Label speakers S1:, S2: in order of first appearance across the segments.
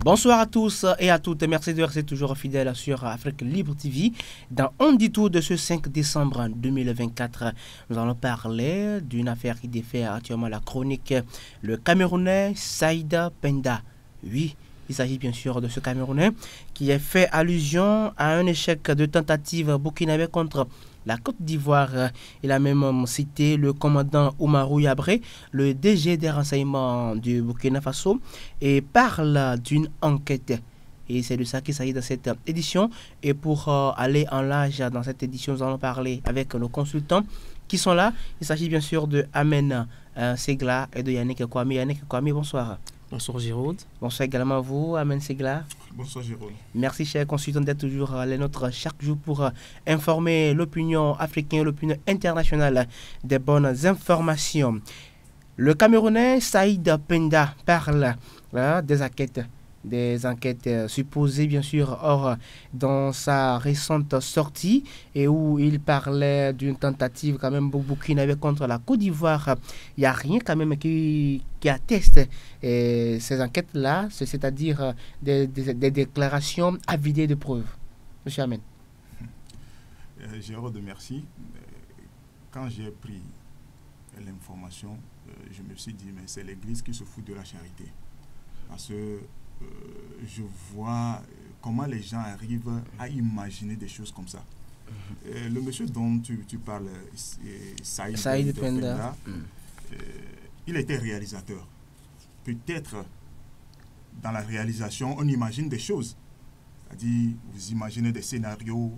S1: Bonsoir à tous et à toutes. Merci de rester toujours fidèles sur Afrique Libre TV. Dans On dit tout de ce 5 décembre 2024, nous allons parler d'une affaire qui défait actuellement la chronique. Le Camerounais Saïd Penda. Oui, il s'agit bien sûr de ce Camerounais qui a fait allusion à un échec de tentative burkinabé contre la Côte d'Ivoire. Il a même cité le commandant Oumarou Yabré, le DG des renseignements du Burkina Faso, et parle d'une enquête. Et c'est de ça qu'il s'agit dans cette édition. Et pour aller en large dans cette édition, nous allons parler avec nos consultants qui sont là. Il s'agit bien sûr de Amen Segla et de Yannick Kwame. Yannick Kwame, bonsoir.
S2: Bonsoir Gérald.
S1: Bonsoir également à vous, Amen Segla.
S3: Bonsoir Gérald.
S1: Merci chers consultants d'être toujours les nôtres chaque jour pour informer l'opinion africaine, l'opinion internationale des bonnes informations. Le Camerounais Saïd Penda parle des enquêtes supposées bien sûr. Or, dans sa récente sortie et où il parlait d'une tentative quand même burkinabé contre la Côte d'Ivoire, il n'y a rien quand même qui atteste ces enquêtes-là, c'est-à-dire des déclarations avidées de preuves. Monsieur Amen.
S3: Gérald, merci. Quand j'ai pris l'information, je me suis dit, mais c'est l'Église qui se fout de la charité. Parce que je vois comment les gens arrivent à imaginer des choses comme ça. Le monsieur dont tu parles, Saïd Penda, il était réalisateur. Peut-être dans la réalisation, on imagine des choses. C'est-à-dire, vous imaginez des scénarios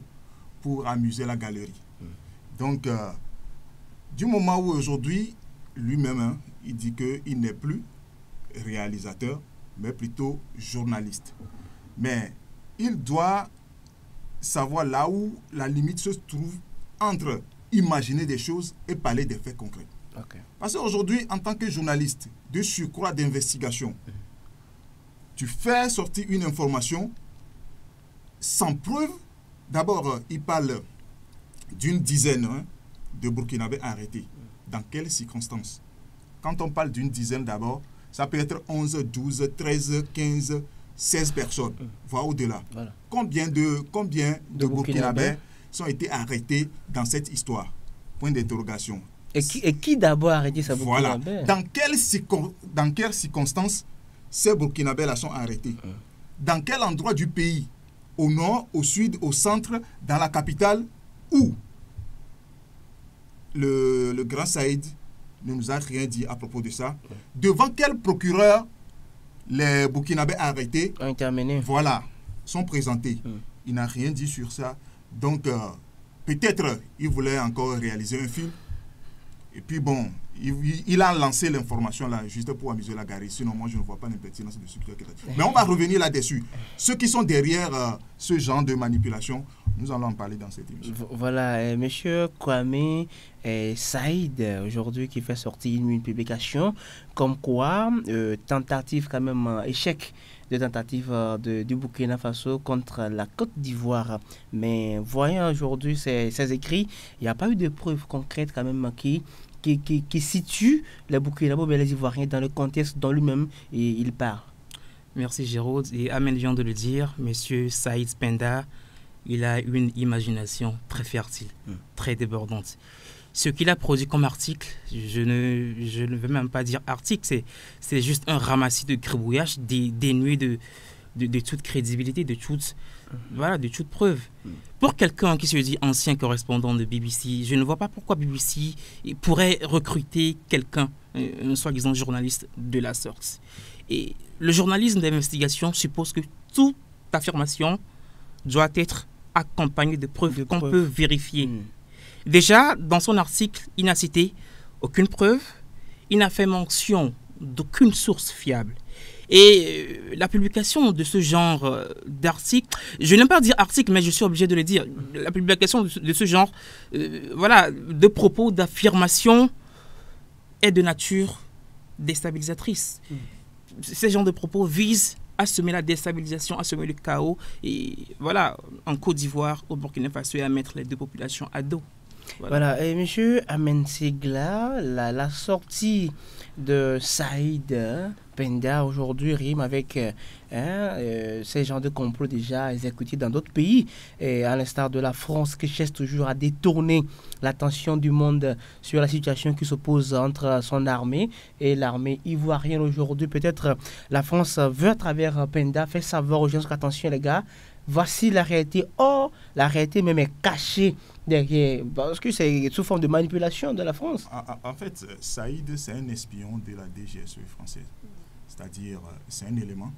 S3: pour amuser la galerie. Donc, du moment où aujourd'hui, lui-même, il dit qu'il n'est plus réalisateur, mais plutôt journaliste. Mais il doit savoir là où la limite se trouve entre imaginer des choses et parler des faits concrets.
S1: Okay.
S3: Parce qu'aujourd'hui, en tant que journaliste de surcroît d'investigation, tu fais sortir une information sans preuve. D'abord, il parle d'une dizaine de Burkinabés arrêtés. Dans quelles circonstances? Quand on parle d'une dizaine d'abord, ça peut être 11, 12, 13, 15, 16 personnes, voire au-delà. Voilà. Combien de Burkinabés ont été arrêtés dans cette histoire? Point d'interrogation.
S1: Et qui d'abord a arrêté ces Burkinabés?
S3: Voilà. Dans quelles circonstances ces Burkinabés-là sont arrêtés? Dans quel endroit du pays? Au nord, au sud, au centre, dans la capitale? Où le grand Saïd ne nous a rien dit à propos de ça. Devant quel procureur les Burkinabés arrêtés sont présentés? Il n'a rien dit sur ça. Donc, peut-être il voulait encore réaliser un film. Et puis bon, il a lancé l'information là juste pour amuser la galerie. Sinon, moi, je ne vois pas l'impertinence de ce qu'il a. Mais on va revenir là-dessus. Ceux qui sont derrière ce genre de manipulation, nous allons en parler dans cette émission.
S1: Voilà, monsieur Kwame Saïd, aujourd'hui, qui fait sortir une publication comme quoi, tentative quand même, échec de tentative du Burkina Faso contre la Côte d'Ivoire. Mais voyant aujourd'hui ces écrits, il n'y a pas eu de preuves concrètes quand même qui situent les Burkinabés et les Ivoiriens dans le contexte dont lui-même il parle.
S2: Merci Gérald. Et Amen vient de le dire, monsieur Saïd Penda, il a une imagination très fertile, très débordante. Ce qu'il a produit comme article, je ne veux même pas dire article, c'est juste un ramassis de gribouillage dénué de toute crédibilité, de toute preuve. Pour quelqu'un qui se dit ancien correspondant de BBC, je ne vois pas pourquoi BBC pourrait recruter quelqu'un, un soi-disant journaliste de la sorte. Et le journalisme d'investigation suppose que toute affirmation doit être accompagnée de preuves qu'on peut vérifier. Déjà, dans son article, il n'a cité aucune preuve, il n'a fait mention d'aucune source fiable. Et la publication de ce genre d'article, je n'aime pas dire article, mais je suis obligé de le dire, la publication de ce genre de propos, d'affirmations est de nature déstabilisatrice. Ces genres de propos visent à semer la déstabilisation, à semer le chaos, et voilà, en Côte d'Ivoire, au Burkina Faso, et à mettre les deux populations à dos.
S1: Voilà. Et monsieur Amen Segla, la sortie de Saïd Penda aujourd'hui rime avec ces genres de complots déjà exécutés dans d'autres pays, et à l'instar de la France qui cherche toujours à détourner l'attention du monde sur la situation qui s'oppose entre son armée et l'armée ivoirienne aujourd'hui. Peut-être la France veut à travers Penda faire savoir aux gens qu'attention les gars, voici la réalité. Or, la réalité même est cachée derrière, parce que c'est sous forme de manipulation de la France.
S3: En fait, Saïd, c'est un espion de la DGSE française. C'est-à-dire, c'est un élément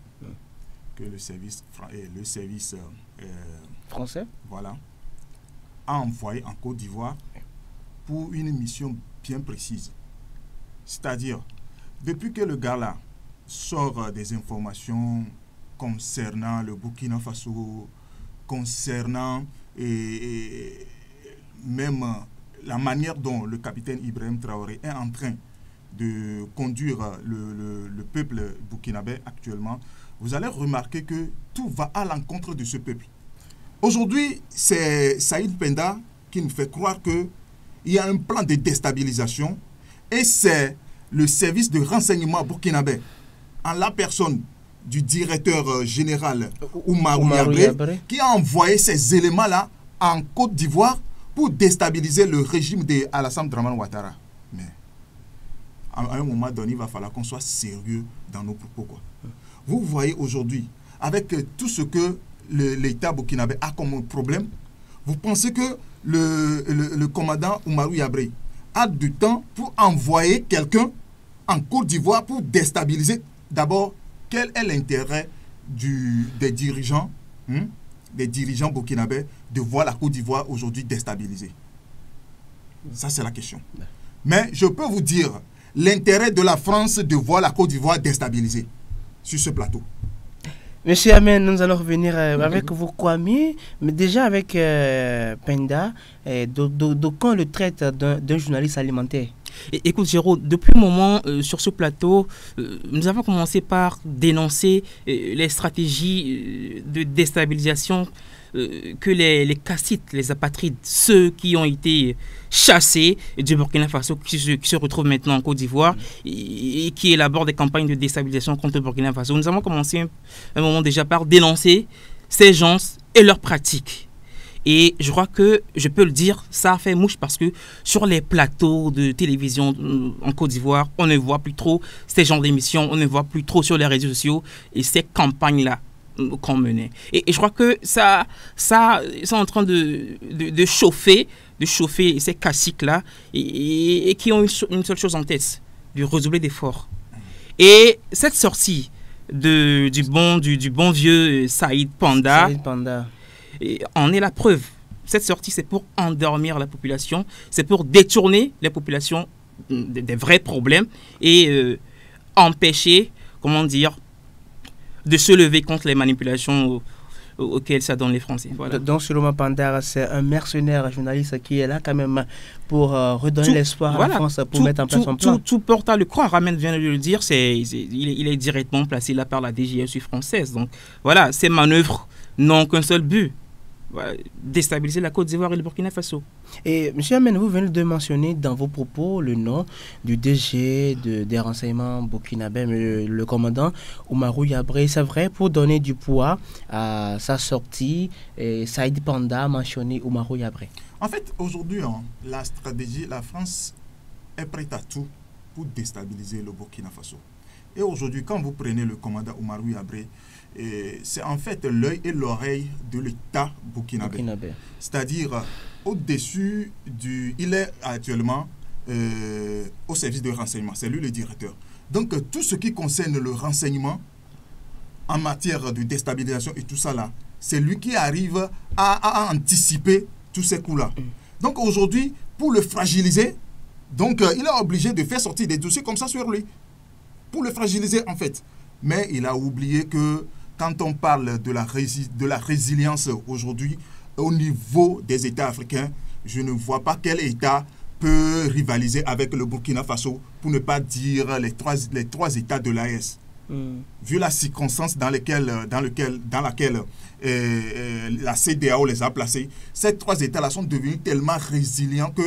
S3: que le service
S1: Français,
S3: voilà, a envoyé en Côte d'Ivoire pour une mission bien précise. C'est-à-dire, depuis que le gars-là sort des informations concernant le Burkina Faso, concernant même la manière dont le capitaine Ibrahim Traoré est en train de conduire le peuple burkinabé actuellement, vous allez remarquer que tout va à l'encontre de ce peuple. Aujourd'hui, c'est Saïd Penda qui nous fait croire qu'il y a un plan de déstabilisation, et c'est le service de renseignement burkinabé, en la personne du directeur général Oumarou Yabré, qui a envoyé ces éléments-là en Côte d'Ivoire pour déstabiliser le régime d'Alassane Dramane Ouattara. Mais à un moment donné, il va falloir qu'on soit sérieux dans nos propos, quoi. Vous voyez aujourd'hui, avec tout ce que l'État burkinabé a comme problème, vous pensez que le commandant Oumarou Yabré a du temps pour envoyer quelqu'un en Côte d'Ivoire pour déstabiliser? D'abord, quel est l'intérêt des dirigeants burkinabés de voir la Côte d'Ivoire aujourd'hui déstabilisée? Ça, c'est la question. Mais je peux vous dire l'intérêt de la France de voir la Côte d'Ivoire déstabilisée sur ce plateau.
S1: Monsieur Amen, nous allons revenir avec vous, Kwame, mais déjà avec Penda, d'aucuns le traite d'un journaliste alimentaire.
S2: Écoute, Géraud, depuis un moment, sur ce plateau, nous avons commencé par dénoncer les stratégies de déstabilisation que les Kassites, les apatrides, ceux qui ont été chassés du Burkina Faso, qui se retrouvent maintenant en Côte d'Ivoire et qui élaborent des campagnes de déstabilisation contre le Burkina Faso. Nous avons commencé un moment déjà par dénoncer ces gens et leurs pratiques. Et je crois que, je peux le dire, ça a fait mouche parce que sur les plateaux de télévision en Côte d'Ivoire, on ne voit plus trop ces genres d'émissions, on ne voit plus trop sur les réseaux sociaux et ces campagnes-là qu'on menait. Et je crois que ça c'est en train de chauffer ces caciques-là et qui ont une seule chose en tête, de redoubler d'efforts. Et cette sortie du bon vieux Saïd Penda, en est la preuve. Cette sortie, c'est pour endormir la population, c'est pour détourner les populations des vrais problèmes et empêcher, de se lever contre les manipulations auxquelles ça donne les Français. Voilà.
S1: Donc, Solomon Panda, c'est un mercenaire journaliste qui est là quand même pour redonner l'espoir à la France, pour mettre en place son plan.
S2: Tout porte à le croire. Ramen vient de le dire, il est directement placé là par la DGSU française. Donc, voilà, ces manœuvres n'ont qu'un seul but. Déstabiliser la Côte d'Ivoire et le Burkina Faso.
S1: Et M. Amen, vous venez de mentionner dans vos propos le nom du DG des renseignements burkinabés, le commandant Oumarou Yabré. C'est vrai, pour donner du poids à sa sortie, Saïd Penda a mentionné Oumarou Yabré.
S3: En fait, aujourd'hui, la stratégie, la France est prête à tout pour déstabiliser le Burkina Faso. Et aujourd'hui, quand vous prenez le commandant Oumarou Yabré, c'est en fait l'œil et l'oreille de l'État burkinabé. C'est-à-dire, au-dessus il est actuellement au service de renseignement. C'est lui le directeur. Donc, tout ce qui concerne le renseignement en matière de déstabilisation et tout ça là, c'est lui qui arrive à anticiper tous ces coups-là. Donc, aujourd'hui, pour le fragiliser, donc, il est obligé de faire sortir des dossiers comme ça sur lui. Pour le fragiliser, en fait. Mais il a oublié que quand on parle de la résilience aujourd'hui au niveau des États africains, je ne vois pas quel État peut rivaliser avec le Burkina Faso, pour ne pas dire les trois États de l'AES. vu la circonstance dans laquelle la CEDEAO les a placés, ces 3 États-là sont devenus tellement résilients que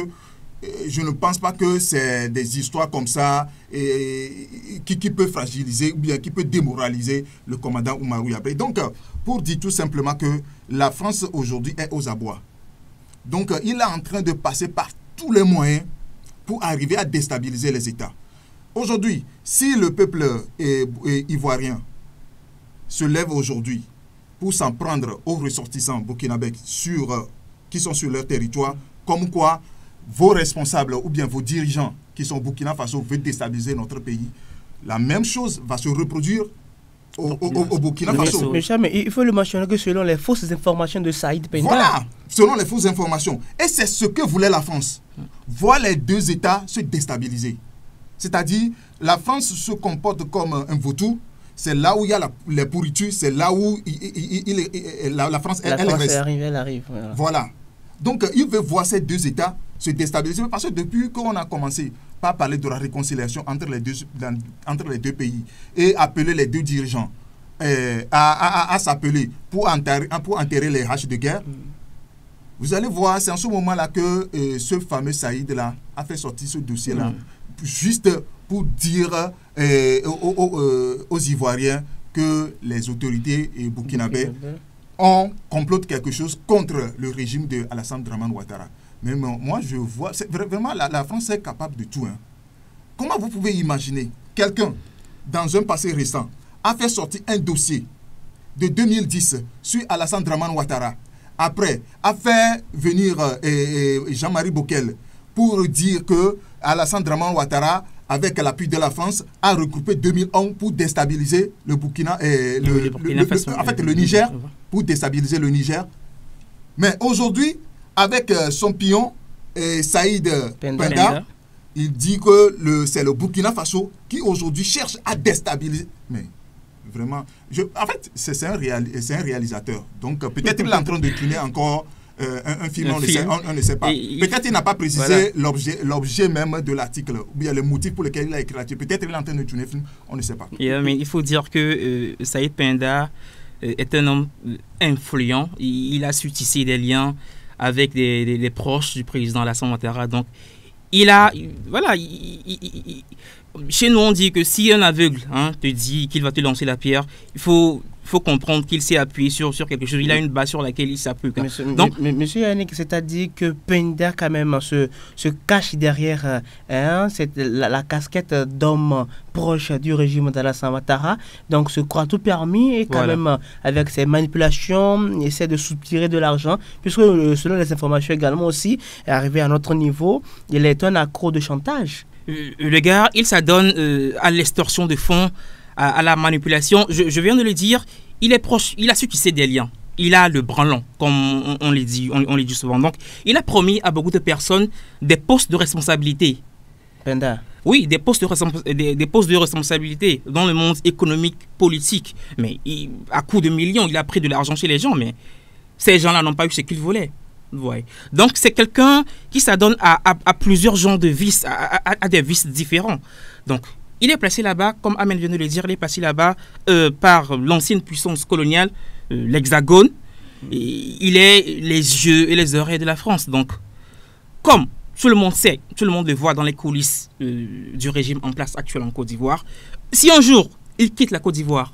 S3: je ne pense pas que c'est des histoires comme ça qui peuvent fragiliser ou bien qui peuvent démoraliser le commandant Oumarou Yabré. Donc, pour dire tout simplement que la France aujourd'hui est aux abois. Donc, il est en train de passer par tous les moyens pour arriver à déstabiliser les États. Aujourd'hui, si le peuple ivoirien se lève aujourd'hui pour s'en prendre aux ressortissants burkinabés qui sont sur leur territoire, comme quoi vos responsables ou bien vos dirigeants qui sont au Burkina Faso veulent déstabiliser notre pays, la même chose va se reproduire au Burkina Faso.
S1: Mais il faut le mentionner que selon les fausses informations de Saïd Penda.
S3: Voilà, selon les fausses informations. Et c'est ce que voulait la France. Voir les 2 États se déstabiliser. C'est-à-dire, la France se comporte comme un vautour. C'est là où il y a les pourritures, c'est là où la France, elle
S1: arrive.
S3: Voilà. Donc, il veut voir ces 2 États se déstabiliser. Parce que depuis qu'on a commencé par parler de la réconciliation entre les deux pays et appeler les 2 dirigeants à s'appeler pour enterrer les haches de guerre, vous allez voir, c'est en ce moment-là que ce fameux Saïd-là a fait sortir ce dossier-là, juste pour dire aux Ivoiriens que les autorités burkinabées complotent quelque chose contre le régime de Alassane Dramane Ouattara. Mais moi, je vois, vraiment, la France est capable de tout. Hein. Comment vous pouvez imaginer quelqu'un, dans un passé récent, a fait sortir un dossier de 2010 sur Alassane Dramane Ouattara, après, a fait venir Jean-Marie Bockel pour dire que Alassane Dramane Ouattara, avec l'appui de la France, a regroupé 2011 pour déstabiliser le Burkina et le Niger, pour déstabiliser le Niger. Mais aujourd'hui, avec son pion, Saïd Penda, il dit que c'est le Burkina Faso qui aujourd'hui cherche à déstabiliser. Mais vraiment, en fait, c'est un réalisateur. Donc peut-être qu'il est en train de tourner encore un film, on ne sait pas. Peut-être qu'il n'a pas précisé l'objet même de l'article, ou bien le motif pour lequel il a écrit l'article. Peut-être qu'il est en train de tourner un film, on ne sait pas.
S2: Mais il faut dire que Saïd Penda est un homme influent. Il a su tisser des liens avec les proches du président Alassane Ouattara. Donc, chez nous, on dit que si un aveugle te dit qu'il va te lancer la pierre, il faut comprendre qu'il s'est appuyé sur quelque chose. Il a une base sur laquelle il s'appuie.
S1: Monsieur Yannick, c'est-à-dire que Penda, quand même, se cache derrière la casquette d'homme proche du régime d'Alassane Ouattara. Donc, se croit tout permis et quand même, avec ses manipulations, essaie de soutirer de l'argent. Puisque, selon les informations également aussi, arrivé à notre niveau, il est un accro de chantage.
S2: Le gars, il s'adonne à l'extorsion de fonds, à la manipulation. Je viens de le dire, il est proche, il a su tisser des liens. Il a le branlon, comme on le dit souvent. Donc, il a promis à beaucoup de personnes des postes de responsabilité.
S1: Penda.
S2: Oui, des postes de responsabilité dans le monde économique, politique. Mais à coup de millions, il a pris de l'argent chez les gens. Mais ces gens-là n'ont pas eu ce qu'ils voulaient. Ouais. Donc, c'est quelqu'un qui s'adonne à plusieurs genres de vices, à des vices différents. Donc, il est placé là-bas, comme Amel vient de le dire, il est placé là-bas par l'ancienne puissance coloniale, l'Hexagone. Il est les yeux et les oreilles de la France. Donc, comme tout le monde sait, tout le monde le voit dans les coulisses du régime en place actuel en Côte d'Ivoire, si un jour, il quitte la Côte d'Ivoire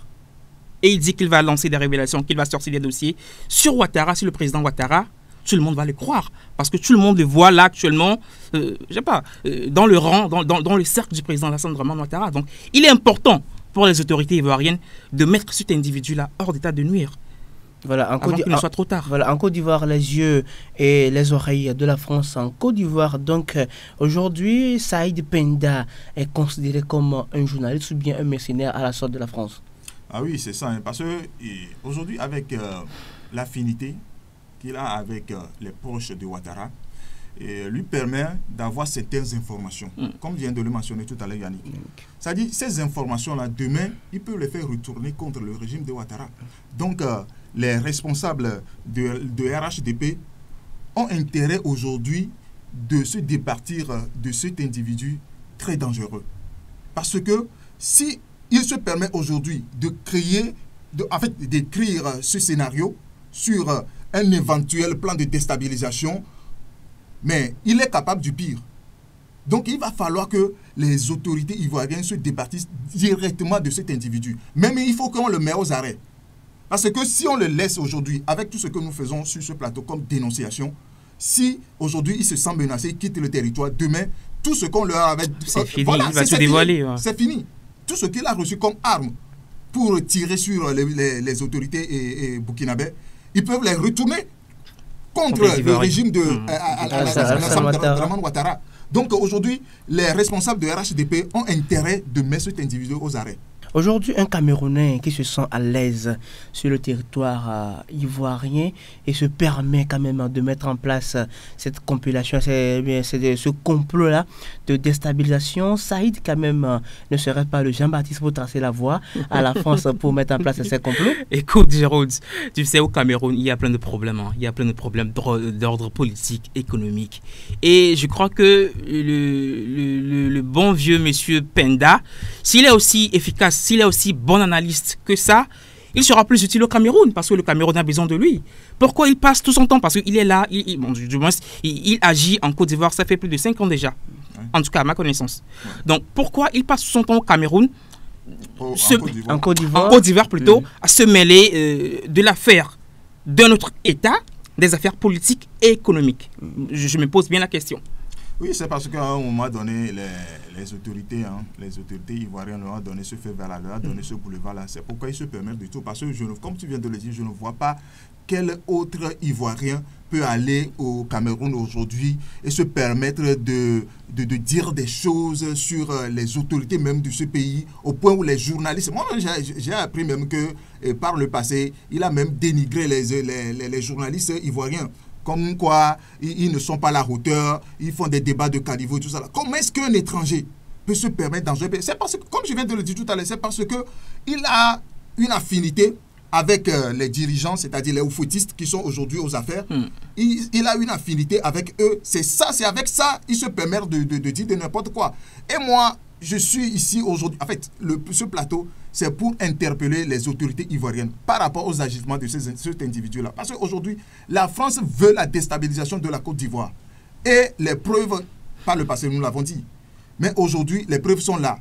S2: et il dit qu'il va lancer des révélations, qu'il va sortir des dossiers sur Ouattara, sur le président Ouattara, tout le monde va le croire. Parce que tout le monde le voit là actuellement, dans le rang, dans le cercle du président Alassane Dramane Ouattara. Donc, il est important pour les autorités ivoiriennes de mettre cet individu-là hors d'état de nuire.
S1: Voilà,
S2: avant qu'il ne soit trop tard.
S1: Voilà, en Côte d'Ivoire, les yeux et les oreilles de la France en Côte d'Ivoire. Donc, aujourd'hui, Saïd Penda est considéré comme un journaliste ou bien un mercenaire à la sorte de la France.
S3: Ah oui, c'est ça. Hein, parce que aujourd'hui, avec l'affinité qu'il a avec les proches de Ouattara, lui permet d'avoir certaines informations, comme vient de le mentionner tout à l'heure Yannick. C'est-à-dire, ces informations-là, demain, il peut les faire retourner contre le régime de Ouattara. Donc, les responsables de RHDP ont intérêt aujourd'hui de se départir de cet individu très dangereux. Parce que si il se permet aujourd'hui de créer, d'écrire ce scénario sur un éventuel plan de déstabilisation, mais il est capable du pire. Donc il va falloir que les autorités ivoiriennes se départissent directement de cet individu. Même il faut qu'on le mette aux arrêts. Parce que si on le laisse aujourd'hui, avec tout ce que nous faisons sur ce plateau comme dénonciation, si aujourd'hui il se sent menacé, il quitte le territoire, demain, tout ce qu'on leur avait...
S2: C'est fini, voilà, il va se dévoiler. Ouais.
S3: C'est fini. Tout ce qu'il a reçu comme arme pour tirer sur les autorités et burkinabés, ils peuvent les retourner contre le régime de Dramane Ouattara. Donc aujourd'hui, les responsables de RHDP ont intérêt de mettre cet individu aux arrêts.
S1: Aujourd'hui, un Camerounais qui se sent à l'aise sur le territoire ivoirien et se permet quand même de mettre en place cette compilation, ce complot-là de déstabilisation, Saïd quand même ne serait pas le Jean-Baptiste pour tracer la voie à la France pour mettre en place ces complots?
S2: Écoute, Jérôme, tu sais, au Cameroun, il y a plein de problèmes. Il y a plein de problèmes d'ordre politique, économique. Et je crois que le bon vieux monsieur Penda, s'il est aussi efficace, s'il est aussi bon analyste que ça, il sera plus utile au Cameroun parce que le Cameroun a besoin de lui. Pourquoi il passe tout son temps? Parce qu'il est là, il agit en Côte d'Ivoire, ça fait plus de 5 ans déjà. En tout cas, à ma connaissance. Donc, pourquoi il passe tout son temps au Cameroun,
S1: en Côte
S2: d'Ivoire plutôt, à se mêler de l'affaire d'un autre État, des affaires politiques et économiques? Je me pose bien la question.
S3: Oui, c'est parce qu'à un moment donné, les autorités ivoiriennes leur ont donné ce feu vert-là, leur ont donné ce boulevard-là. C'est pourquoi ils se permettent du tout. Parce que, comme tu viens de le dire, je ne vois pas quel autre Ivoirien peut aller au Cameroun aujourd'hui et se permettre de dire des choses sur les autorités même de ce pays, au point où les journalistes... Moi, j'ai appris même que par le passé, il a même dénigré les journalistes ivoiriens. Comme quoi, ils ne sont pas à la hauteur, ils font des débats de caniveau et tout ça. Comment est-ce qu'un étranger peut se permettre dans un pays? C'est parce que, comme je viens de le dire tout à l'heure, c'est parce qu'il a une affinité avec les dirigeants, c'est-à-dire les oufoutistes qui sont aujourd'hui aux affaires. Il a une affinité avec eux. C'est avec ça qu'il se permet de dire de n'importe quoi. Et moi, je suis ici aujourd'hui. En fait, ce plateau, c'est pour interpeller les autorités ivoiriennes par rapport aux agissements de cet individu-là. Parce qu'aujourd'hui, la France veut la déstabilisation de la Côte d'Ivoire. Et les preuves, par le passé, nous l'avons dit. Mais aujourd'hui, les preuves sont là.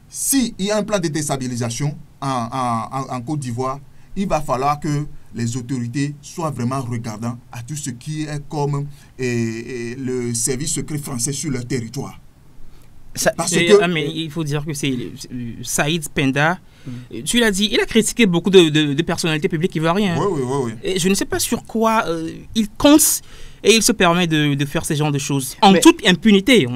S3: S'il y a un plan de déstabilisation en Côte d'Ivoire, il va falloir que les autorités soient vraiment regardants à tout ce qui est comme le service secret français sur leur territoire.
S2: Mais il faut dire que c'est Saïd Penda, tu l'as dit, il a critiqué beaucoup de personnalités publiques ivoiriennes.
S3: Oui.
S2: Et je ne sais pas sur quoi il compte et il se permet de faire ce genre de choses en toute impunité.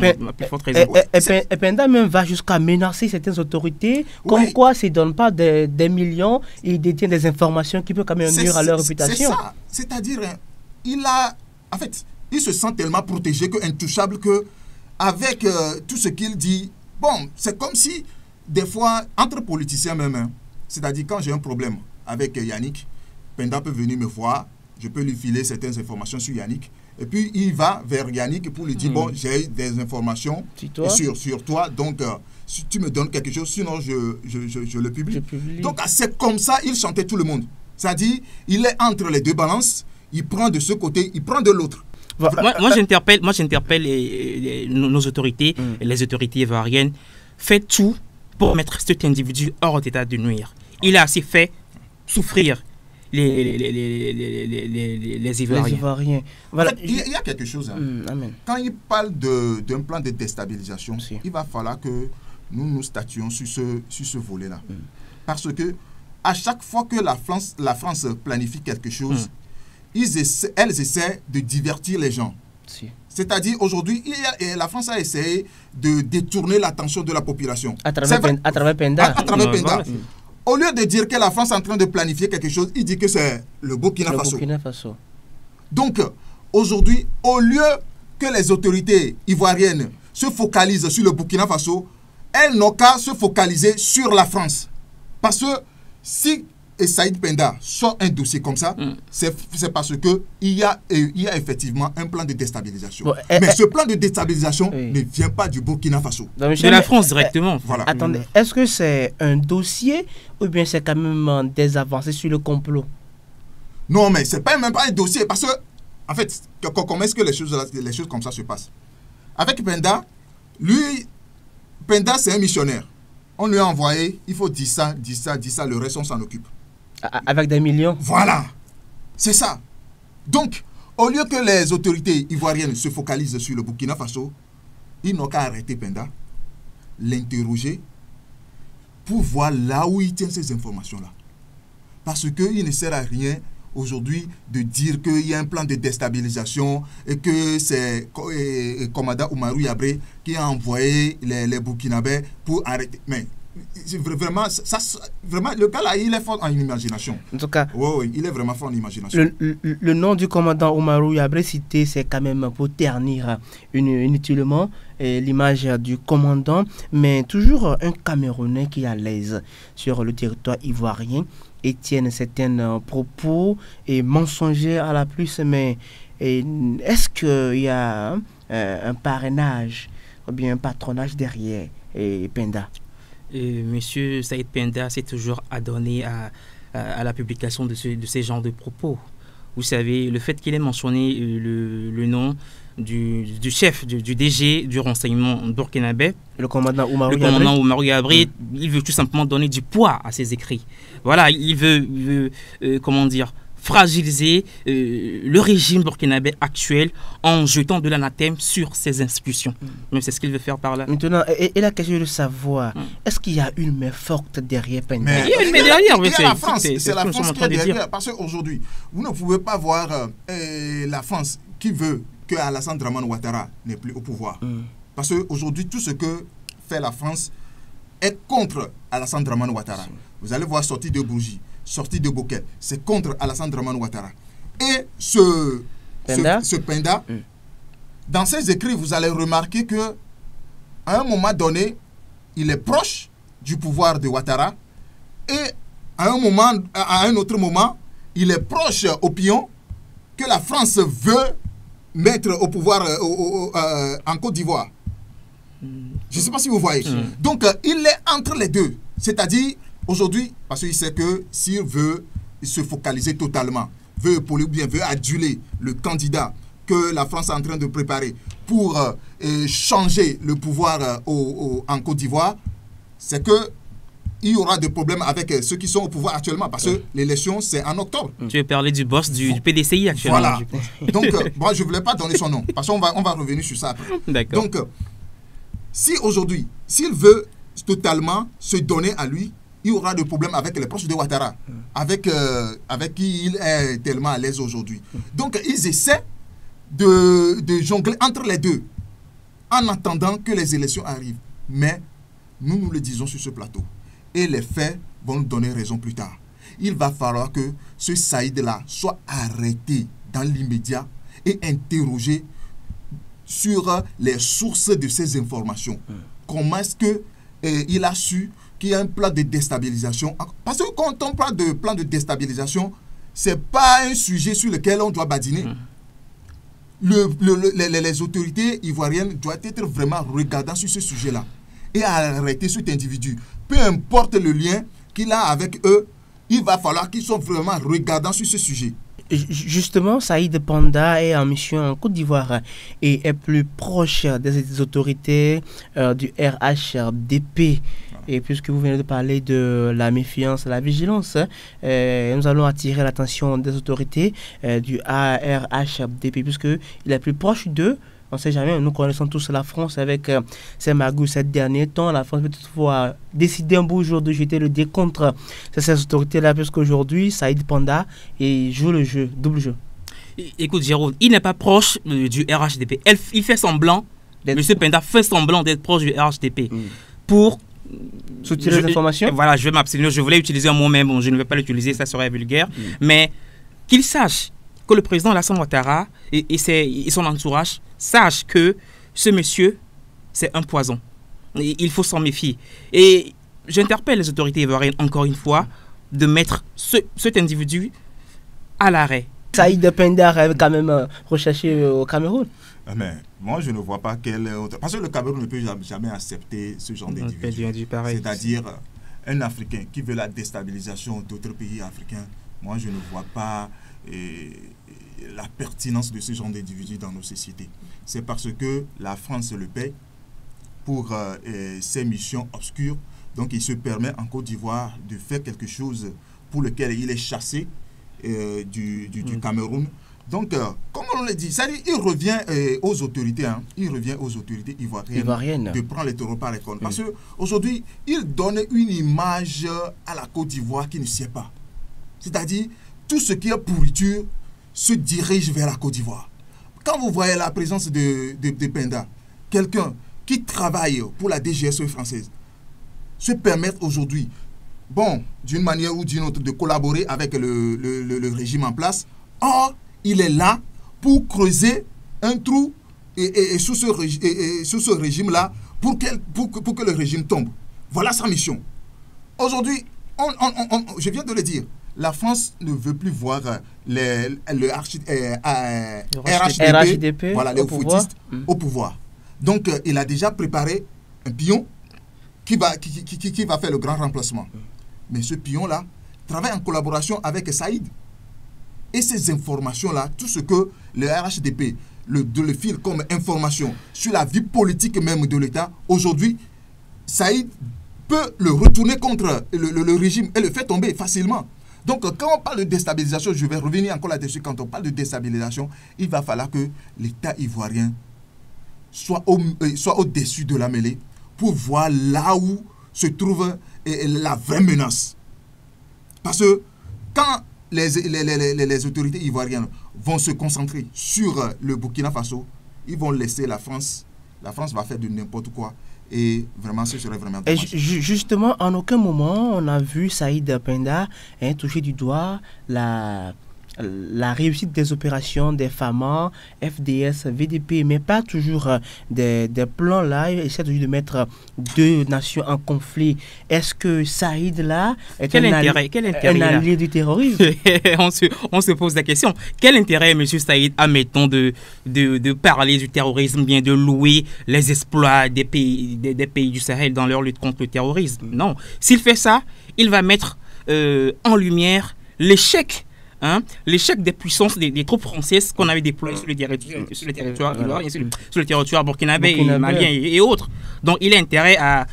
S1: Et Penda même va jusqu'à menacer certaines autorités, comme quoi s'il ne donne pas des millions, il détient des informations qui peuvent quand même nuire à leur réputation.
S3: C'est ça. C'est-à-dire, il se sent tellement protégé intouchable que avec tout ce qu'il dit, bon, c'est comme si, des fois, entre politiciens même, c'est-à-dire quand j'ai un problème avec Yannick, Penda peut venir me voir, je peux lui filer certaines informations sur Yannick, et puis il va vers Yannick pour lui dire, bon, j'ai des informations sur toi, donc si tu me donnes quelque chose, sinon je le publie. Donc c'est comme ça, il chantait tout le monde. C'est-à-dire, il est entre les deux balances, il prend de ce côté, il prend de l'autre.
S2: Moi, j'interpelle nos autorités, les autorités ivoiriennes. Faites tout pour mettre cet individu hors d'état de nuire. Il a assez fait souffrir les Ivoiriens.
S3: Voilà. En fait, il y a quelque chose. Quand il parle d'un plan de déstabilisation, il va falloir que nous statuions sur ce volet-là. Parce que à chaque fois que la France planifie quelque chose, elles essaient de divertir les gens. C'est-à-dire, aujourd'hui, la France a essayé de détourner l'attention de la population.
S1: À travers Penda.
S3: Au lieu de dire que la France est en train de planifier quelque chose, il dit que c'est le Burkina Faso. Donc, aujourd'hui, au lieu que les autorités ivoiriennes se focalisent sur le Burkina Faso, elles n'ont qu'à se focaliser sur la France. Parce que si Saïd Penda sort un dossier comme ça, c'est parce qu'il y a effectivement un plan de déstabilisation. Bon, mais ce plan de déstabilisation ne vient pas du Burkina Faso.
S2: De la France directement.
S1: Voilà. Attendez, est-ce que c'est un dossier ou bien c'est quand même des avancées sur le complot?
S3: Non, mais ce n'est même pas un dossier. Parce que, en fait, comment est-ce que les choses comme ça se passent? Avec Penda, Penda, c'est un missionnaire. On lui a envoyé, il faut dire ça, le reste, on s'en occupe.
S1: Avec des millions?
S3: Voilà. C'est ça. Donc, au lieu que les autorités ivoiriennes se focalisent sur le Burkina Faso, ils n'ont qu'à arrêter Penda, l'interroger, pour voir là où il tient ces informations-là. Parce qu'il ne sert à rien aujourd'hui de dire qu'il y a un plan de déstabilisation et que c'est le commandant Oumarou Yabré qui a envoyé les Burkinabés pour arrêter. Mais vraiment, le gars là, il est fort en imagination.
S1: En tout cas,
S3: oui, il est vraiment fort en imagination.
S1: Le nom du commandant Oumarou Yabré cité, c'est quand même pour ternir inutilement l'image du commandant, mais toujours un Camerounais qui est à l'aise sur le territoire ivoirien et tiennent certains propos et mensongers à la plus, mais est-ce qu'il y a un parrainage ou bien un patronage derrière Penda?
S2: Monsieur Saïd Penda s'est toujours adonné à la publication de ces genres de propos. Vous savez, le fait qu'il ait mentionné le nom du chef, du DG du renseignement burkinabé,
S1: le commandant Oumarou
S2: Yabré, il veut tout simplement donner du poids à ses écrits. Voilà, il veut comment dire, fragiliser le régime burkinabé actuel en jetant de l'anathème sur ses institutions. Mais c'est ce qu'il veut faire par là.
S1: Maintenant, et la question de savoir, est-ce qu'il y a une main forte derrière Penda?
S2: Il y a une main derrière,
S3: mais c'est la France. C'est la France qui est derrière. Parce qu'aujourd'hui, vous ne pouvez pas voir la France qui veut que Alassane Dramane Ouattara n'est plus au pouvoir. Parce qu'aujourd'hui, tout ce que fait la France est contre Alassane Dramane Ouattara. Vous allez voir sortie de Bourgie, sortie de Bouquet, c'est contre Alassane Dramane Ouattara. Et ce Penda, dans ses écrits, vous allez remarquer que à un moment donné, il est proche du pouvoir de Ouattara et à un autre moment, il est proche au pion que la France veut mettre au pouvoir en Côte d'Ivoire. Je ne sais pas si vous voyez. Donc, il est entre les deux. C'est-à-dire, aujourd'hui, parce qu'il sait que s'il veut se focaliser totalement, veut aduler le candidat que la France est en train de préparer pour changer le pouvoir en Côte d'Ivoire, c'est que il y aura des problèmes avec ceux qui sont au pouvoir actuellement, parce que l'élection, c'est en octobre.
S2: Tu veux parler du boss du PDCI actuellement.
S3: Voilà. Donc, moi, je ne voulais pas donner son nom, parce qu'on va revenir sur ça après.
S2: D'accord.
S3: Donc, si aujourd'hui, s'il veut totalement se donner à lui, il y aura des problèmes avec les proches de Ouattara, avec qui il est tellement à l'aise aujourd'hui. Donc, ils essaient de jongler entre les deux, en attendant que les élections arrivent. Mais, nous le disons sur ce plateau. Et les faits vont nous donner raison plus tard. Il va falloir que ce Saïd-là soit arrêté dans l'immédiat et interrogé sur les sources de ces informations. Comment est-ce qu'il a su qu'il y a un plan de déstabilisation? Parce que quand on parle de plan de déstabilisation, ce n'est pas un sujet sur lequel on doit badiner. Les autorités ivoiriennes doivent être vraiment regardantes sur ce sujet-là et arrêter cet individu. Peu importe le lien qu'il a avec eux, il va falloir qu'ils soient vraiment regardants sur ce sujet.
S1: Justement, Saïd Penda est en mission en Côte d'Ivoire et est plus proche des autorités du RHDP. Et puisque vous venez de parler de la méfiance, la vigilance, nous allons attirer l'attention des autorités du RHDP, puisqu'il est plus proche d'eux. On ne sait jamais, nous connaissons tous la France avec ses magouilles ces derniers temps. La France peut toutefois décider un beau jour de jeter le dé contre ces autorités-là, puisqu'aujourd'hui, Saïd Penda joue le jeu, double jeu.
S2: Écoute, Jérôme, il n'est pas proche du RHDP. Il fait semblant, M. Penda fait semblant d'être proche du RHDP pour
S1: soutirer les informations.
S2: Voilà, je vais m'abstenir. Je voulais utiliser un mot, mais bon, je ne vais pas l'utiliser, ça serait vulgaire. Mais qu'il sache que le président Alassane Ouattara et son entourage sachent que ce monsieur, c'est un poison. Il faut s'en méfier. Et j'interpelle les autorités ivoiriennes encore une fois de mettre cet individu à l'arrêt.
S1: Saïd Penda est quand même recherché au Cameroun.
S3: Mais moi, je ne vois pas quel autre... Parce que le Cameroun ne peut jamais accepter ce genre d'individu. C'est-à-dire un Africain qui veut la déstabilisation d'autres pays africains. Moi, je ne vois pas la pertinence de ce genre d'individu dans nos sociétés. C'est parce que la France le paie pour ses missions obscures. Donc, il se permet en Côte d'Ivoire de faire quelque chose pour lequel il est chassé du Cameroun. Donc, comme on l'a dit, il revient aux autorités, il revient aux autorités ivoiriennes de prendre les taureaux par les cornes. Parce qu'aujourd'hui, il donne une image à la Côte d'Ivoire qui ne sied pas. C'est-à-dire, tout ce qui est pourriture se dirige vers la Côte d'Ivoire. Quand vous voyez la présence de Penda, quelqu'un qui travaille pour la DGSE française, se permettre aujourd'hui, d'une manière ou d'une autre, de collaborer avec le régime en place. Or, il est là pour creuser un trou et sous ce régime-là pour que le régime tombe. Voilà sa mission. Aujourd'hui, je viens de le dire, la France ne veut plus voir le RHDP, voilà, les footistes au pouvoir. Donc, il a déjà préparé un pion qui va faire le grand remplacement. Mais ce pion-là travaille en collaboration avec Saïd. Et ces informations-là, tout ce que le RHDP le file comme information sur la vie politique même de l'État, aujourd'hui, Saïd peut le retourner contre le régime et le faire tomber facilement. Donc, quand on parle de déstabilisation, je vais revenir encore là-dessus, quand on parle de déstabilisation, il va falloir que l'État ivoirien soit au-dessus de la mêlée pour voir là où se trouve la vraie menace. Parce que quand les autorités ivoiriennes vont se concentrer sur le Burkina Faso, ils vont laisser la France. La France va faire de n'importe quoi. Et vraiment, ce serait vraiment dommage.
S1: Et justement, en aucun moment, on a vu Saïd Penda toucher du doigt la réussite des opérations des FAMA, FDS, VDP, mais pas toujours des plans là. Il essaie toujours de mettre deux nations en conflit. Est-ce que Saïd là est un allié du terrorisme?
S2: on se pose la question. Quel intérêt M. Saïd a, mettons, de parler du terrorisme, bien de louer les exploits des pays du Sahel dans leur lutte contre le terrorisme? Non. S'il fait ça, il va mettre en lumière l'échec des puissances des troupes françaises qu'on avait déployées sur le territoire burkinabé et malien et autres. Donc il a intérêt à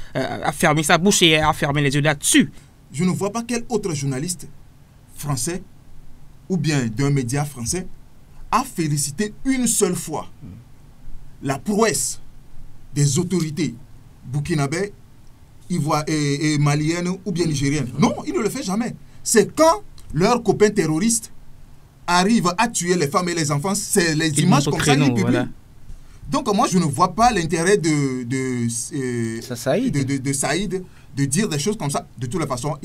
S2: fermer sa bouche et à fermer les yeux là-dessus.
S3: Je ne vois pas quel autre journaliste français ou bien d'un média français a félicité une seule fois la prouesse des autorités burkinabé, et maliennes ou bien nigériennes. Non, il ne le fait jamais. C'est quand leurs copains terroristes arrivent à tuer les femmes et les enfants, c'est les images comme ça qu'ils publient. Voilà. Donc moi je ne vois pas l'intérêt de Saïd de dire des choses comme ça. De toute façon,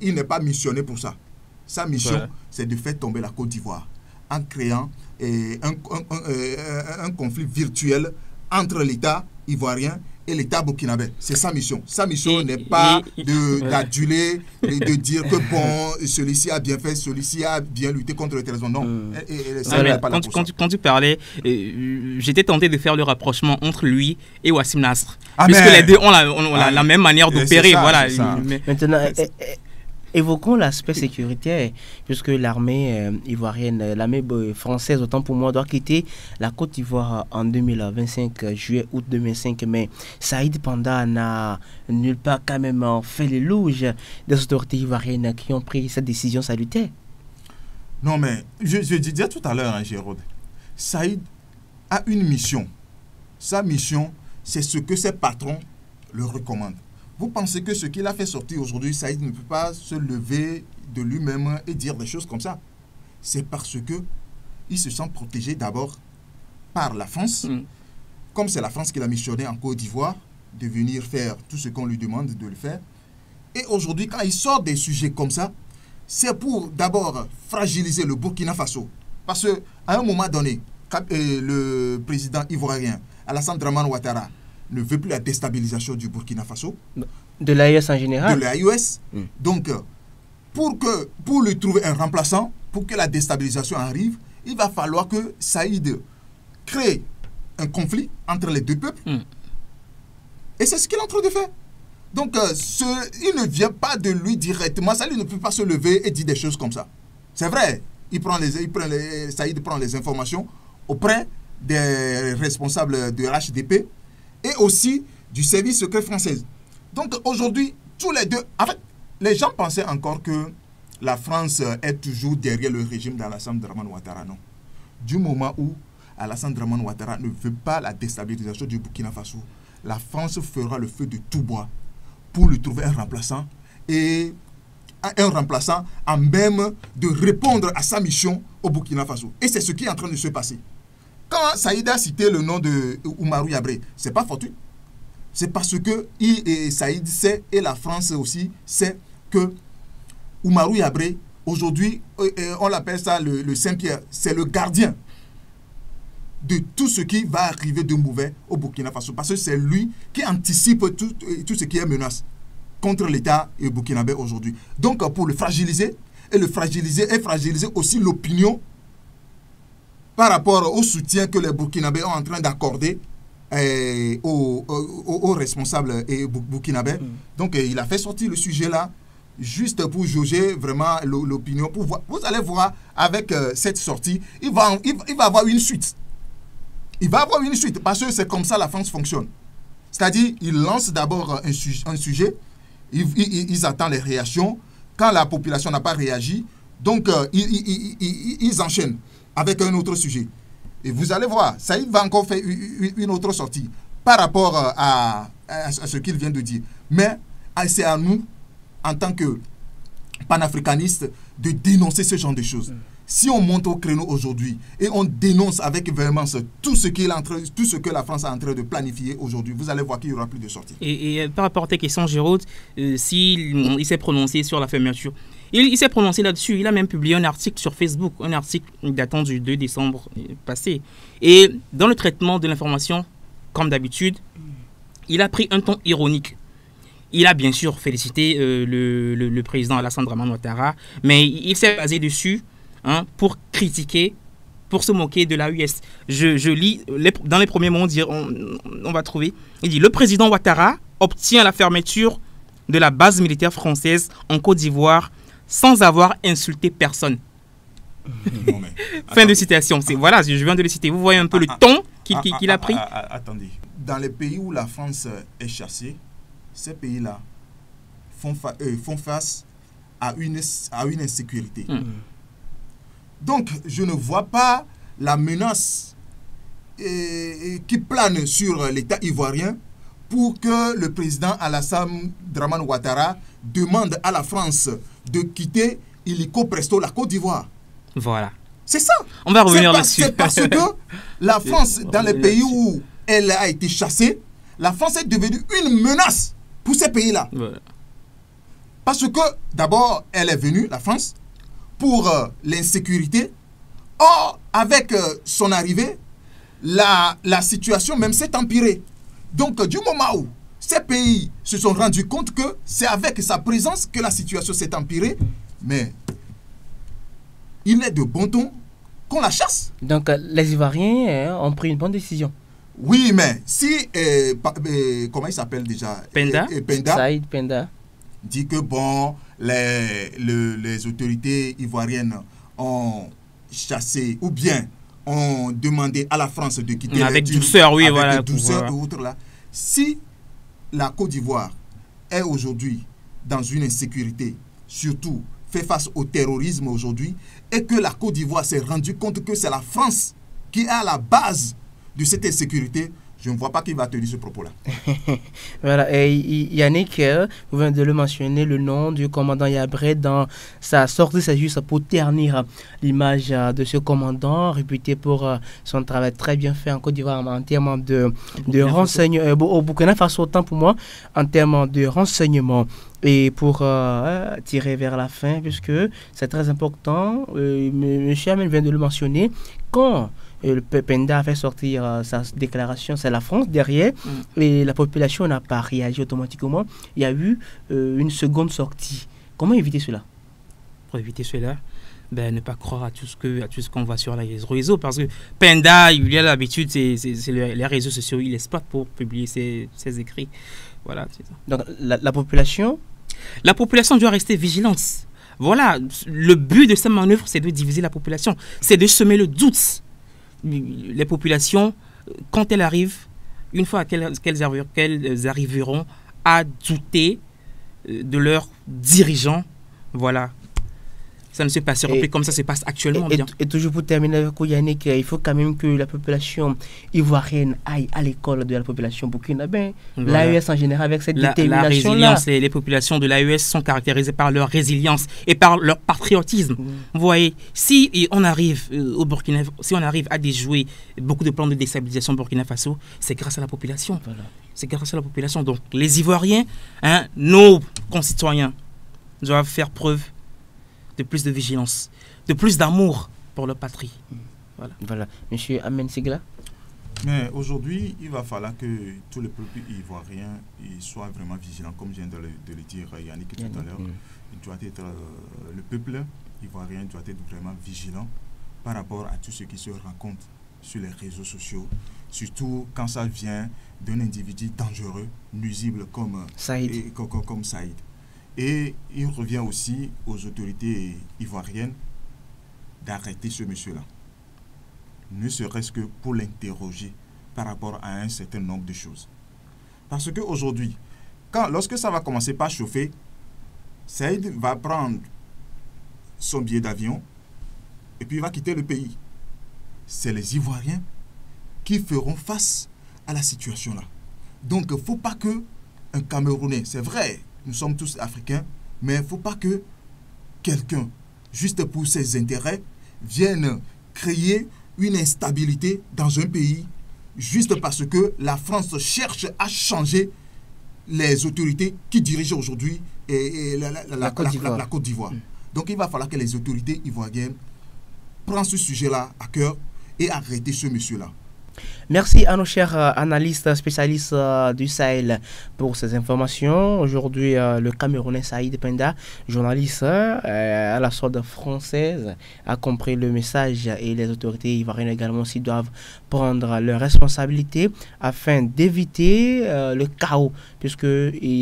S3: il n'est pas missionné pour ça. Sa mission, c'est de faire tomber la Côte d'Ivoire en créant un conflit virtuel entre l'État ivoirien et l'État burkinabé. C'est sa mission. Sa mission n'est pas d'aduler, de dire que celui-ci a bien fait, celui-ci a bien lutté contre le terrorisme. Non.
S2: Quand tu parlais, j'étais tenté de faire le rapprochement entre lui et Wassim Nasr. Puisque les deux ont la même manière d'opérer. Voilà.
S1: Maintenant, évoquons l'aspect sécuritaire, puisque l'armée ivoirienne, l'armée française, autant pour moi, doit quitter la Côte d'Ivoire en 2025, juillet-août 2025. Mais Saïd Penda n'a nulle part quand même fait l'éloge des autorités ivoiriennes qui ont pris cette décision salutaire.
S3: Non, mais je disais tout à l'heure, Jérôme, Saïd a une mission. Sa mission, c'est ce que ses patrons le recommandent. Vous pensez que ce qu'il a fait sortir aujourd'hui, Saïd ne peut pas se lever de lui-même et dire des choses comme ça? C'est parce que il se sent protégé d'abord par la France, comme c'est la France qui l'a missionné en Côte d'Ivoire, de venir faire tout ce qu'on lui demande de le faire. Et aujourd'hui, quand il sort des sujets comme ça, c'est pour d'abord fragiliser le Burkina Faso. Parce qu'à un moment donné, le président ivoirien, Alassane Dramane Ouattara, ne veut plus la déstabilisation du Burkina Faso.
S1: De l'AES en général.
S3: De l'AES. Donc, pour lui trouver un remplaçant, pour que la déstabilisation arrive, il va falloir que Saïd crée un conflit entre les deux peuples. Et c'est ce qu'il est en train de faire. Donc, il ne vient pas de lui directement. Saïd ne peut pas se lever et dire des choses comme ça. C'est vrai, Saïd prend les informations auprès des responsables de l'HDP et aussi du service secret français. Donc, aujourd'hui, tous les deux... En fait, les gens pensaient encore que la France est toujours derrière le régime d'Alassane Dramane Ouattara. Non. Du moment où Alassane Dramane Ouattara ne veut pas la déstabilisation du Burkina Faso, la France fera le feu de tout bois pour lui trouver un remplaçant à même de répondre à sa mission au Burkina Faso. Et c'est ce qui est en train de se passer. Quand Saïd a cité le nom de Oumarou Yabré, ce n'est pas fortuit. C'est parce que Saïd sait, et la France aussi sait, que Oumarou Yabré, aujourd'hui, on l'appelle ça le Saint-Pierre, c'est le gardien de tout ce qui va arriver de mauvais au Burkina Faso. Parce que c'est lui qui anticipe tout ce qui est menace contre l'État burkinabé aujourd'hui. Donc, pour le fragiliser, et fragiliser aussi l'opinion par rapport au soutien que les Burkinabés sont en train d'accorder aux responsables burkinabés. Donc, il a fait sortir le sujet là, juste pour jauger vraiment l'opinion. Vous allez voir, avec cette sortie, il va avoir une suite. Il va avoir une suite, parce que c'est comme ça la France fonctionne. C'est-à-dire, il lance d'abord un sujet, ils attendent les réactions. Quand la population n'a pas réagi, donc ils enchaînent avec un autre sujet. Et vous allez voir, Saïd va encore faire une autre sortie par rapport à ce qu'il vient de dire. Mais c'est à nous, en tant que panafricanistes, de dénoncer ce genre de choses. Si on monte au créneau aujourd'hui et on dénonce avec véhémence tout ce que la France est en train de planifier aujourd'hui, vous allez voir qu'il n'y aura plus de sortie.
S2: Et par rapport à tes questions, Jérôme, s'il s'est prononcé sur la fermeture, il s'est prononcé là-dessus. Il a même publié un article sur Facebook, un article datant du 2 décembre passé. Et dans le traitement de l'information, comme d'habitude, il a pris un ton ironique. Il a bien sûr félicité le président Alassane Dramane Ouattara, mais il s'est basé dessus pour critiquer, pour se moquer de l'AUS. Je lis, dans les premiers mots, on va trouver, il dit « Le président Ouattara obtient la fermeture de la base militaire française en Côte d'Ivoire sans avoir insulté personne. » Fin de citation. Voilà, je viens de le citer. Vous voyez un peu le ton qu'il a pris.
S3: Attendez. Dans les pays où la France est chassée, ces pays-là font face à une insécurité. Donc, je ne vois pas la menace qui plane sur l'État ivoirien pour que le président Alassane Dramane Ouattara demande à la France de quitter illico presto la Côte d'Ivoire.
S2: Voilà.
S3: C'est ça.
S2: On va revenir là-dessus.
S3: C'est parce que la France, dans les pays où elle a été chassée, la France est devenue une menace pour ces pays-là.
S2: Voilà.
S3: Parce que, d'abord, elle est venue, la France, pour l'insécurité. Or, avec son arrivée, la situation même s'est empirée. Donc, du moment où ces pays se sont rendus compte que c'est avec sa présence que la situation s'est empirée, mais il est de bon ton qu'on la chasse.
S1: Donc, les Ivoiriens ont pris une bonne décision.
S3: Oui, mais si, comment il s'appelle déjà?
S2: Penda.
S1: Saïd Penda
S3: dit que bon, les autorités ivoiriennes ont chassé ou bien ont demandé à la France de quitter
S2: avec douceur, oui,
S3: avec
S2: voilà.
S3: douceur ou autre là. Si la Côte d'Ivoire est aujourd'hui dans une insécurité, surtout fait face au terrorisme aujourd'hui, et que la Côte d'Ivoire s'est rendu compte que c'est la France qui est à la base de cette insécurité, je ne vois pas qui va tenir ce propos-là.
S1: Voilà, et Yannick, vous venez de le mentionner, le nom du commandant Yabré dans sa sortie, c'est juste pour ternir l'image de ce commandant, réputé pour son travail très bien fait en Côte d'Ivoire en termes de renseignement, au Burkina Faso, autant pour moi, en termes de renseignement. Et pour tirer vers la fin, puisque c'est très important, M. Amel vient de le mentionner, quand le Penda a fait sortir sa déclaration, c'est la France derrière, et la population n'a pas réagi automatiquement. Il y a eu une seconde sortie. Comment éviter cela?
S2: pour éviter cela, ne pas croire à tout ce qu'on voit sur les réseaux, parce que Penda, il a l'habitude, c'est les réseaux sociaux, il exploite pour publier ses écrits. Voilà, c'est ça.
S1: Donc la population
S2: doit rester vigilante. Voilà, le but de cette manœuvre, c'est de diviser la population, c'est de semer le doute. Les populations, quand elles arrivent, une fois qu'elles arriveront à douter de leurs dirigeants, voilà, ça ne se passera plus comme ça se passe actuellement.
S1: Et toujours pour terminer avec Yannick, il faut quand même que la population ivoirienne aille à l'école de la population burkinabé. Voilà. L'AES en général, avec cette détermination-là.
S2: La résilience, les populations de l'AES sont caractérisées par leur résilience et par leur patriotisme. Vous voyez, si on arrive au Burkina, si on arrive à déjouer beaucoup de plans de déstabilisation au Burkina Faso, c'est grâce à la population. Voilà. C'est grâce à la population. Donc les Ivoiriens, nos concitoyens, doivent faire preuve de plus de vigilance, de plus d'amour pour leur patrie.
S1: Voilà. Monsieur Amen Sigla.
S3: Mais aujourd'hui, il va falloir que tous les peuples ivoiriens soient vraiment vigilants, comme vient de le dire Yannick tout à l'heure. Le peuple ivoirien doit être vraiment vigilant par rapport à tout ce qui se raconte sur les réseaux sociaux, surtout quand ça vient d'un individu dangereux, nuisible comme Saïd. Et il revient aussi aux autorités ivoiriennes d'arrêter ce monsieur-là, ne serait-ce que pour l'interroger par rapport à un certain nombre de choses. Parce qu'aujourd'hui, lorsque ça va commencer par chauffer, Saïd va prendre son billet d'avion et puis il va quitter le pays. C'est les Ivoiriens qui feront face à la situation-là. Donc, il ne faut pas qu'un Camerounais, c'est vrai, nous sommes tous africains, mais il ne faut pas que quelqu'un, juste pour ses intérêts, vienne créer une instabilité dans un pays, juste parce que la France cherche à changer les autorités qui dirigent aujourd'hui la Côte d'Ivoire. Donc il va falloir que les autorités ivoiriennes prennent ce sujet-là à cœur et arrêtent ce monsieur-là.
S1: Merci à nos chers analystes spécialistes du Sahel pour ces informations. Aujourd'hui, le Camerounais Saïd Penda, journaliste à la sorte française, a compris le message et les autorités ivoiriennes également aussi doivent prendre leurs responsabilités afin d'éviter le chaos, puisque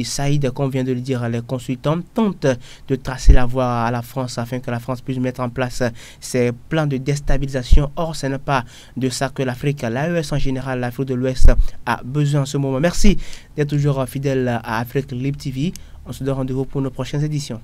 S1: Saïd, comme vient de le dire, les consultants tentent de tracer la voie à la France afin que la France puisse mettre en place ses plans de déstabilisation. Or, ce n'est pas de ça que l'Afrique, l'AES en général, l'Afrique de l'Ouest a besoin en ce moment. Merci d'être toujours fidèle à Afrique Libre TV. On se donne rendez-vous pour nos prochaines éditions.